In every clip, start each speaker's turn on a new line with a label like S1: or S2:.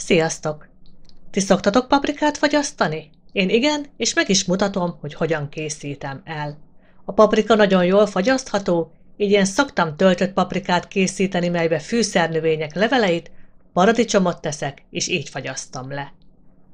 S1: Sziasztok! Ti szoktatok paprikát fagyasztani? Én igen, és meg is mutatom, hogy hogyan készítem el. A paprika nagyon jól fagyasztható, így én szoktam töltött paprikát készíteni, melybe fűszernövények leveleit, paradicsomot teszek, és így fagyasztom le.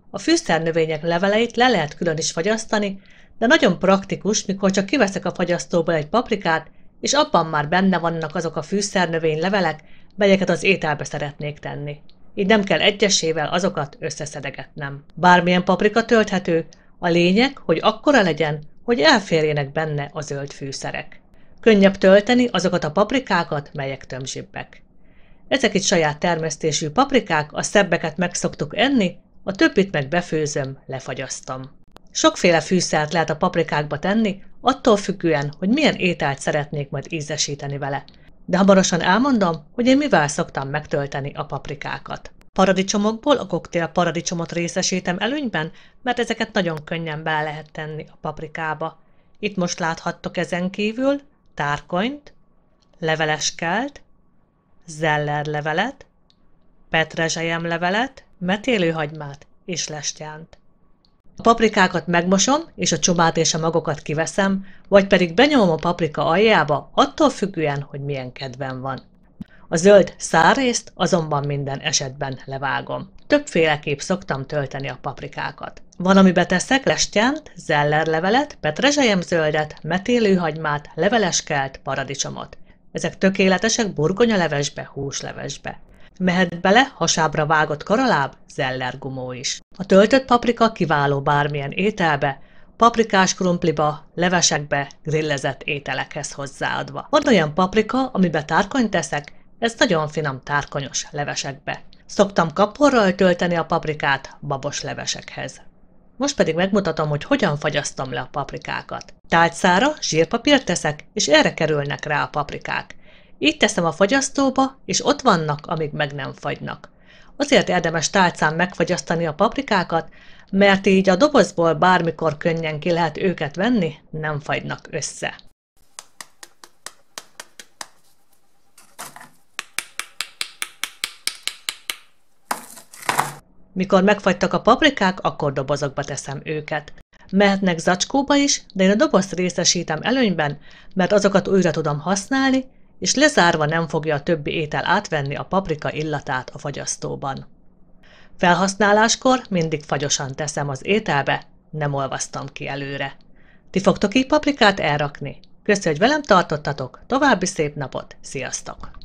S1: A fűszernövények leveleit le lehet külön is fagyasztani, de nagyon praktikus, mikor csak kiveszek a fagyasztóból egy paprikát, és abban már benne vannak azok a fűszernövény levelek, melyeket az ételbe szeretnék tenni. Így nem kell egyesével azokat összeszedegetnem. Bármilyen paprika tölthető, a lényeg, hogy akkora legyen, hogy elférjenek benne a zöld fűszerek. Könnyebb tölteni azokat a paprikákat, melyek tömzsibbek. Ezek itt saját termesztésű paprikák, a szebbeket meg szoktuk enni, a többit meg befőzöm, lefagyasztom. Sokféle fűszert lehet a paprikákba tenni, attól függően, hogy milyen ételt szeretnék majd ízesíteni vele. De hamarosan elmondom, hogy én mivel szoktam megtölteni a paprikákat. Paradicsomokból a koktél paradicsomot részesítem előnyben, mert ezeket nagyon könnyen bele lehet tenni a paprikába. Itt most láthattok ezen kívül tárkonyt, leveleskelt, zellerlevelet, petrezselyemlevelet, metélőhagymát és lestyánt. A paprikákat megmosom, és a csomát és a magokat kiveszem, vagy pedig benyomom a paprika aljába, attól függően, hogy milyen kedvem van. A zöld szárrészt azonban minden esetben levágom. Többféleképp szoktam tölteni a paprikákat. Van, amibe teszek lestyánt, zellerlevelet, petrezselyemzöldet, metélőhagymát, leveleskelt, paradicsomot. Ezek tökéletesek burgonyalevesbe, húslevesbe. Mehet bele hasábra vágott karaláb, zellergumó is. A töltött paprika kiváló bármilyen ételbe, paprikás krumpliba, levesekbe, grillezett ételekhez hozzáadva. Van olyan paprika, amiben tárkonyt teszek, ez nagyon finom tárkonyos levesekbe. Szoktam kaporral tölteni a paprikát babos levesekhez. Most pedig megmutatom, hogy hogyan fagyasztom le a paprikákat. Tálcára zsírpapírt teszek, és erre kerülnek rá a paprikák. Így teszem a fagyasztóba, és ott vannak, amíg meg nem fagynak. Azért érdemes tálcán megfagyasztani a paprikákat, mert így a dobozból bármikor könnyen ki lehet őket venni, nem fagynak össze. Mikor megfagytak a paprikák, akkor dobozokba teszem őket. Mehetnek zacskóba is, de én a dobozt részesítem előnyben, mert azokat újra tudom használni, és lezárva nem fogja a többi étel átvenni a paprika illatát a fagyasztóban. Felhasználáskor mindig fagyosan teszem az ételbe, nem olvasztam ki előre. Ti fogtok így paprikát elrakni? Köszi, hogy velem tartottatok, további szép napot, sziasztok!